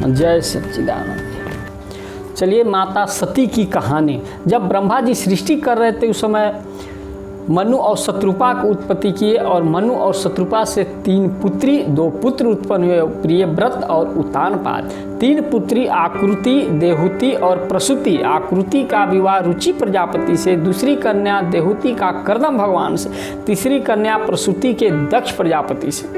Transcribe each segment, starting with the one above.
जय सच्चिदानंद। चलिए, माता सती की कहानी। जब ब्रह्मा जी सृष्टि कर रहे थे उस समय मनु और शत्रुपा को उत्पत्ति किए और मनु और शत्रुपा से 3 पुत्री 2 पुत्र उत्पन्न हुए, प्रियव्रत और उत्तानपाद। 3 पुत्री आकृति, देहुति और प्रसूति। आकृति का विवाह रुचि प्रजापति से, दूसरी कन्या देहुति का कर्दम भगवान से, तीसरी कन्या प्रसूति के दक्ष प्रजापति से।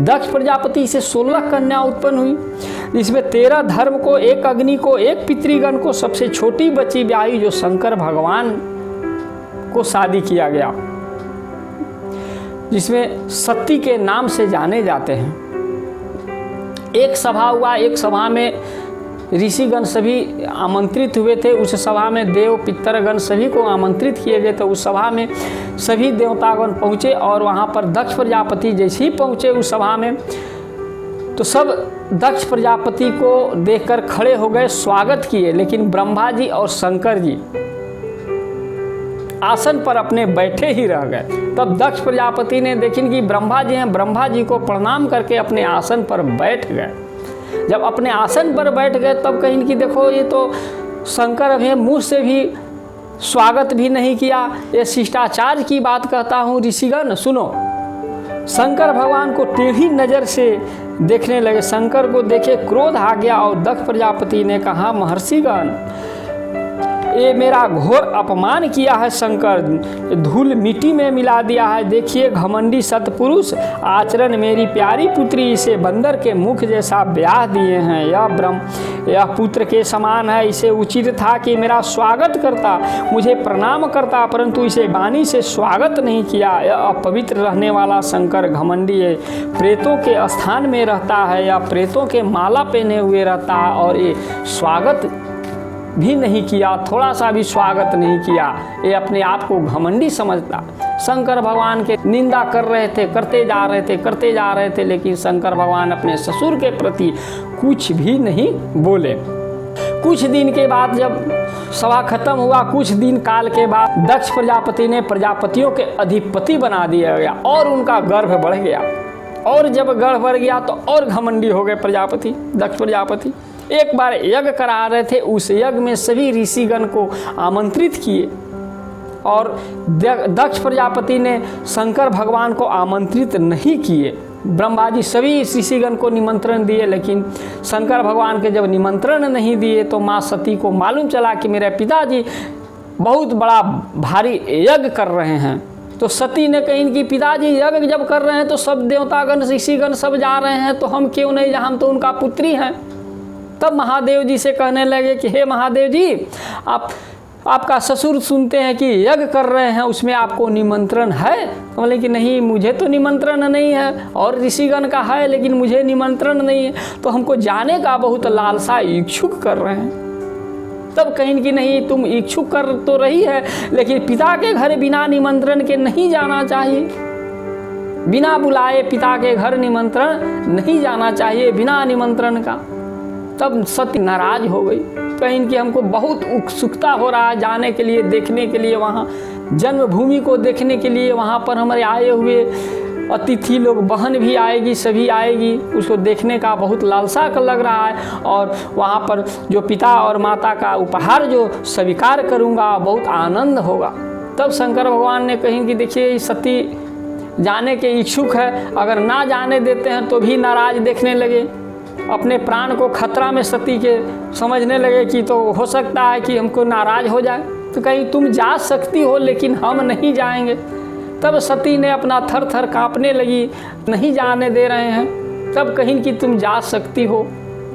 दक्ष प्रजापति से 16 कन्या उत्पन्न हुई, जिसमें 13 धर्म को, 1 अग्नि को, 1 पितृगण को, सबसे छोटी बची ब्याही जो शंकर भगवान को शादी किया गया, जिसमें सती के नाम से जाने जाते हैं। एक सभा हुआ, एक सभा में ऋषिगण सभी आमंत्रित हुए थे। उस सभा में देव पितरगण सभी को आमंत्रित किए गए थे। उस सभा में सभी देवतागण पहुँचे और वहाँ पर दक्ष प्रजापति जैसे ही पहुँचे उस सभा में, तो सब दक्ष प्रजापति को देखकर खड़े हो गए, स्वागत किए। लेकिन ब्रह्मा जी और शंकर जी आसन पर अपने बैठे ही रह गए। तब दक्ष प्रजापति ने देखी कि ब्रह्मा जी हैं, ब्रह्मा जी को प्रणाम करके अपने आसन पर बैठ गए। जब अपने आसन पर बैठ गए तब कहीं कि देखो, ये तो शंकर अभी मुँह से भी स्वागत भी नहीं किया। ये शिष्टाचार की बात कहता हूँ ऋषिगण, सुनो। शंकर भगवान को टेढ़ी नज़र से देखने लगे। शंकर को देखे क्रोध आ गया और दक्ष प्रजापति ने कहा, महर्षिगण, ये मेरा घोर अपमान किया है शंकर, धूल मिट्टी में मिला दिया है। देखिए, घमंडी सतपुरुष आचरण, मेरी प्यारी पुत्री इसे बंदर के मुख जैसा ब्याह दिए हैं। यह पुत्र के समान है। इसे उचित था कि मेरा स्वागत करता, मुझे प्रणाम करता, परंतु इसे वाणी से स्वागत नहीं किया। यह अपवित्र रहने वाला शंकर घमंडी है, प्रेतों के स्थान में रहता है, या प्रेतों के माला पहने हुए रहता है, और ये स्वागत भी नहीं किया, थोड़ा सा भी स्वागत नहीं किया। ये अपने आप को घमंडी समझता। शंकर भगवान के निंदा कर रहे थे, करते जा रहे थे, लेकिन शंकर भगवान अपने ससुर के प्रति कुछ भी नहीं बोले। कुछ दिन के बाद जब सभा खत्म हुआ, कुछ दिन काल के बाद दक्ष प्रजापति ने प्रजापतियों के अधिपति बना दिया गया और उनका गर्भ बढ़ गया। और जब गर्भ बढ़ गया तो और घमंडी हो गए प्रजापति, दक्ष प्रजापति। एक बार यज्ञ करा रहे थे, उस यज्ञ में सभी ऋषिगण को आमंत्रित किए और दक्ष प्रजापति ने शंकर भगवान को आमंत्रित नहीं किए। ब्रह्मा जी सभी ऋषिगण को निमंत्रण दिए, लेकिन शंकर भगवान के जब निमंत्रण नहीं दिए तो माँ सती को मालूम चला कि मेरे पिताजी बहुत बड़ा भारी यज्ञ कर रहे हैं। तो सती ने कही कि पिताजी यज्ञ जब कर रहे हैं तो सब देवतागण ऋषिगण सब जा रहे हैं, तो हम क्यों नहीं, हम तो उनका पुत्री हैं। तब महादेव जी से कहने लगे कि हे महादेव जी, आपका ससुर सुनते हैं कि यज्ञ कर रहे हैं, उसमें आपको निमंत्रण है? तो बोले कि नहीं, मुझे तो निमंत्रण नहीं है, और ऋषिगण का है लेकिन मुझे निमंत्रण नहीं है, तो हमको जाने का बहुत लालसा, इच्छुक कर रहे हैं। तब कहीं कि नहीं, तुम इच्छुक कर तो रही है, लेकिन पिता के घर बिना निमंत्रण के नहीं जाना चाहिए। बिना बुलाए पिता के घर निमंत्रण नहीं जाना चाहिए, बिना निमंत्रण का। तब सती नाराज हो गई, कहीं कि हमको बहुत उत्सुकता हो रहा है जाने के लिए, देखने के लिए, वहाँ जन्मभूमि को देखने के लिए। वहाँ पर हमारे आए हुए अतिथि लोग, बहन भी आएगी, सभी आएगी, उसको देखने का बहुत लालसा लग रहा है, और वहाँ पर जो पिता और माता का उपहार जो स्वीकार करूँगा, बहुत आनंद होगा। तब शंकर भगवान ने कहीं कि देखिए, सती जाने के इच्छुक है, अगर ना जाने देते हैं तो भी नाराज देखने लगे, अपने प्राण को खतरा में सती के समझने लगे कि तो हो सकता है कि हमको नाराज हो जाए। तो कहीं तुम जा सकती हो लेकिन हम नहीं जाएंगे। तब सती ने अपना थर थर कांपने लगी, नहीं जाने दे रहे हैं। तब कहीं कि तुम जा सकती हो,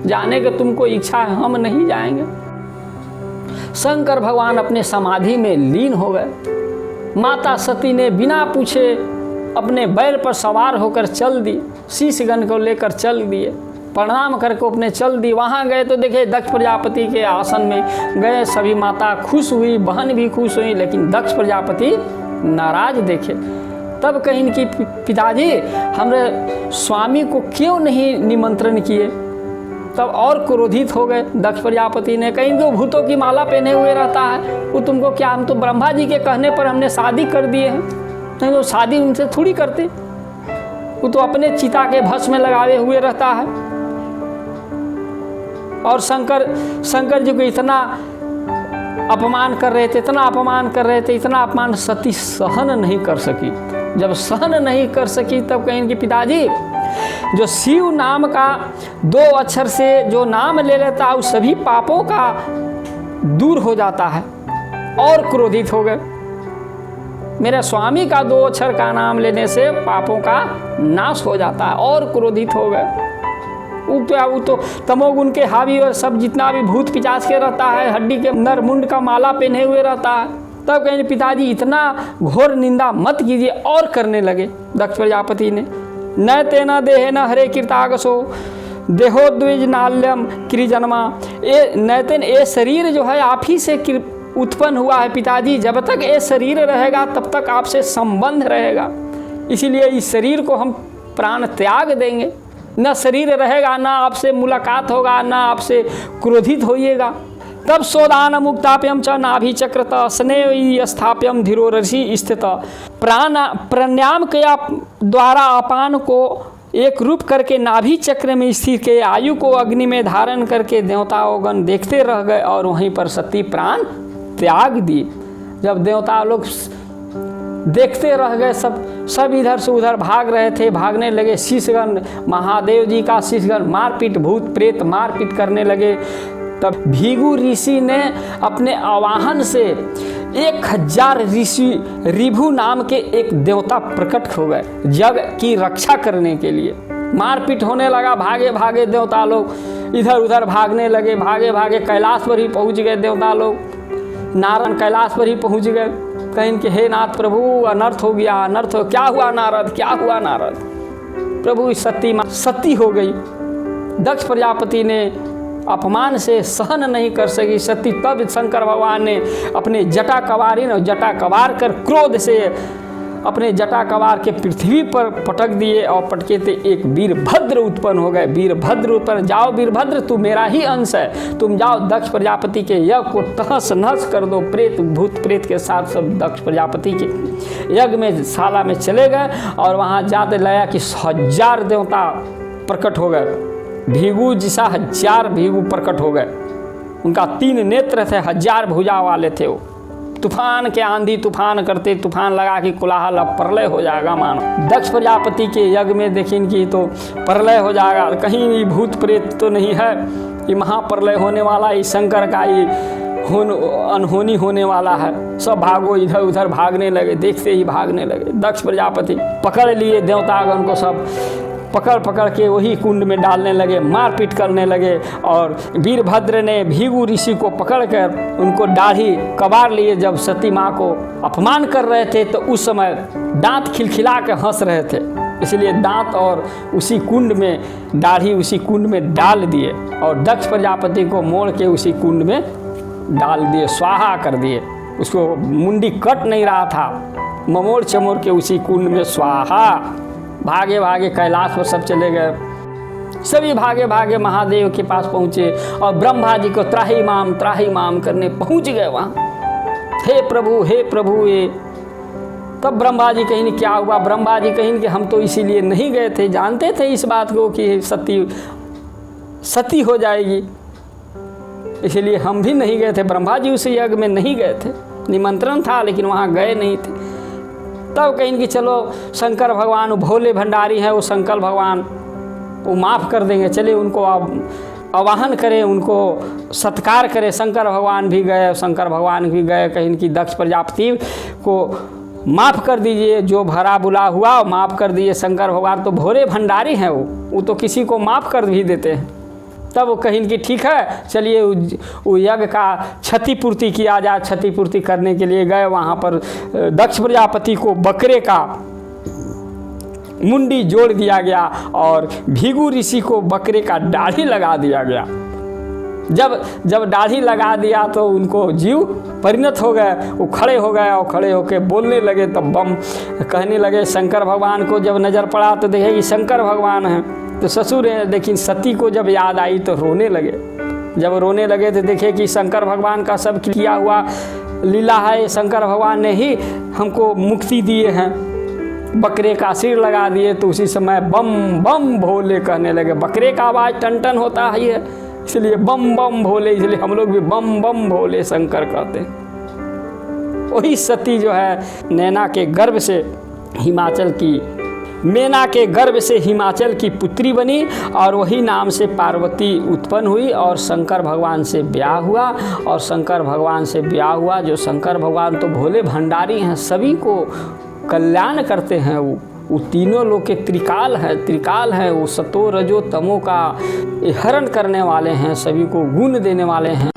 जाने की तुमको इच्छा है, हम नहीं जाएंगे। शंकर भगवान अपने समाधि में लीन हो गए। माता सती ने बिना पूछे अपने बैल पर सवार होकर चल दी, शीशगण को लेकर चल दिए, प्रणाम करके अपने चल दी। वहाँ गए तो देखे दक्ष प्रजापति के आसन में गए, सभी माता खुश हुई, बहन भी खुश हुई, लेकिन दक्ष प्रजापति नाराज देखे। तब कहीं कि पिताजी, हमारे स्वामी को क्यों नहीं निमंत्रण किए? तब और क्रोधित हो गए दक्ष प्रजापति ने, कहीं तो भूतों की माला पहने हुए रहता है, वो तुमको क्या, हम तो ब्रह्मा जी के कहने पर हमने शादी कर दिए हैं, नहीं तो शादी उनसे थोड़ी करते, वो तो अपने चिता के भस्म में लगाए हुए रहता है। और शंकर जी को इतना अपमान कर रहे थे, इतना अपमान कर रहे थे, इतना अपमान सती सहन नहीं कर सकी। जब सहन नहीं कर सकी तब कहें कि पिताजी, जो शिव नाम का 2 अक्षर से जो नाम ले लेता है उस सभी पापों का दूर हो जाता है, और क्रोधित हो गए। मेरे स्वामी का 2 अक्षर का नाम लेने से पापों का नाश हो जाता है, और क्रोधित हो गए। वो तो तमोगुण के हावी और सब जितना भी भूत पिचास के रहता है, हड्डी के नर मुंड का माला पहने हुए रहता है। तब कहेंगे पिताजी इतना घोर निंदा मत कीजिए, और करने लगे दक्ष प्रजापति ने। न तेना देहे न हरे कीर्तागसो देहोद्विज नाल्यम क्रिजन्मा। ये शरीर जो है आप ही से उत्पन्न हुआ है पिताजी, जब तक ये शरीर रहेगा तब तक आपसे संबंध रहेगा, इसीलिए इस शरीर को हम प्राण त्याग देंगे। न शरीर रहेगा, ना आपसे मुलाकात होगा, ना आपसे क्रोधित होइएगा। तब सोदान मुक्ताप्यम च नाभिचक्रत स्नेह स्थाप्यम धीरोरसी स्थित। प्राणायाम के द्वारा अपान को एक रूप करके नाभि चक्र में स्थित के आयु को अग्नि में धारण करके देवताओगण देखते रह गए, और वहीं पर सती प्राण त्याग दिए। जब देवता लोग देखते रह गए, सब इधर से उधर भाग रहे थे, भागने लगे। शिष्यगण, महादेव जी का शिष्यगण मारपीट, भूत प्रेत मारपीट करने लगे। तब भीगु ऋषि ने अपने आवाहन से 1000 ऋषि रिभु नाम के एक देवता प्रकट हो गए जग की रक्षा करने के लिए। मारपीट होने लगा, भागे भागे देवता लोग इधर उधर भागने लगे। भागे भागे कैलाश पर ही पहुंच गए देवता लोग। नारायण कैलाश पर ही पहुंच गए। कहें कि हे नाथ प्रभु, अनर्थ हो गया, अनर्थ हो। क्या हुआ नारद, क्या हुआ नारद? प्रभु सती हो गई। दक्ष प्रजापति ने अपमान से सहन नहीं कर सकी सती। तब शंकर भगवान ने अपने जटा कवार कर क्रोध से अपने जटा कवार के पृथ्वी पर पटक दिए, और पटके थे एक वीरभद्र उत्पन्न हो गए। वीरभद्र उत्पन्न, जाओ वीरभद्र, तू मेरा ही अंश है, तुम जाओ दक्ष प्रजापति के यज्ञ को तहस नहस कर दो। प्रेत भूत प्रेत के साथ सब दक्ष प्रजापति के यज्ञ में शाला में चले गए, और वहाँ जाते लगा कि 1000 देवता प्रकट हो गए। भीगु जिसा 1000 भीगु प्रकट हो गए। उनका 3 नेत्र थे, 1000 भुजा वाले थे वो। तूफान के आंधी तूफान करते, तूफान लगा कि कोलाहल, अब प्रलय हो जाएगा मानो। दक्ष प्रजापति के यज्ञ में देखें कि तो प्रलय हो जाएगा, कहीं भी भूत प्रेत तो नहीं है, ये महाप्रलय होने वाला, ये शंकर का ये अनहोनी होने वाला है। सब भागो, इधर उधर भागने लगे, देखते ही भागने लगे। दक्ष प्रजापति पकड़ लिए देवतागण को, सब पकड़ के वही कुंड में डालने लगे, मारपीट करने लगे। और वीरभद्र ने भीगु ऋषि को पकड़कर उनको दाढ़ी कबार लिए। जब सती माँ को अपमान कर रहे थे तो उस समय दांत खिलखिला के हंस रहे थे, इसलिए दांत और उसी कुंड में दाढ़ी उसी कुंड में डाल दिए, और दक्ष प्रजापति को मोड़ के उसी कुंड में डाल दिए, स्वाहा कर दिए। उसको मुंडी कट नहीं रहा था, ममोड़ चमोड़ के उसी कुंड में स्वाहा। भागे भागे कैलाश पर सब चले गए। सभी भागे भागे महादेव के पास पहुँचे, और ब्रह्मा जी को त्राही माम करने पहुँच गए वहाँ। हे प्रभु ये। तब ब्रह्मा जी कहीं क्या हुआ? ब्रह्मा जी कहीं कि हम तो इसीलिए नहीं गए थे, जानते थे इस बात को कि सती हो जाएगी, इसलिए हम भी नहीं गए थे। ब्रह्मा जी उस यज्ञ में नहीं गए थे, निमंत्रण था लेकिन वहाँ गए नहीं थे। तब कहीं कि चलो शंकर भगवान भोले भंडारी हैं, वो शंकर भगवान वो माफ़ कर देंगे, चले उनको आवाहन करें, उनको सत्कार करें। शंकर भगवान भी गए कहीं कि दक्ष प्रजापति को माफ़ कर दीजिए, जो भरा बुला हुआ माफ़ कर दीजिए। शंकर भगवान तो भोले भंडारी हैं, वो तो किसी को माफ़ कर भी देते हैं। तब वो कहीं कि ठीक है, चलिए वो यज्ञ का क्षतिपूर्ति किया जाए। क्षतिपूर्ति करने के लिए गए, वहाँ पर दक्ष प्रजापति को बकरे का मुंडी जोड़ दिया गया, और भीगु ऋषि को बकरे का दाढ़ी लगा दिया गया। जब दाढ़ी लगा दिया तो उनको जीव परिणत हो गए, वो खड़े हो गए, और खड़े होकर बोलने लगे। तब बम कहने लगे। शंकर भगवान को जब नज़र पड़ा तो देखे कि शंकर भगवान हैं, तो ससुर है। लेकिन सती को जब याद आई तो रोने लगे। जब रोने लगे तो देखे कि शंकर भगवान का सब किया हुआ लीला है, शंकर भगवान ने ही हमको मुक्ति दिए हैं। बकरे का सिर लगा दिए, तो उसी समय बम बम भोले कहने लगे। बकरे का आवाज़ टन टन होता है, इसलिए बम बम भोले, इसलिए हम लोग भी बम बम भोले शंकर कहते हैं। वही सती जो है नैना के गर्भ से हिमाचल की, मेना के गर्भ से हिमाचल की पुत्री बनी और वही नाम से पार्वती उत्पन्न हुई और शंकर भगवान से ब्याह हुआ। और शंकर भगवान से ब्याह हुआ, जो शंकर भगवान तो भोले भंडारी हैं, सभी को कल्याण करते हैं। वो तीनों लोग के त्रिकाल है, वो सतो रजो तमो का हरण करने वाले हैं, सभी को गुण देने वाले हैं।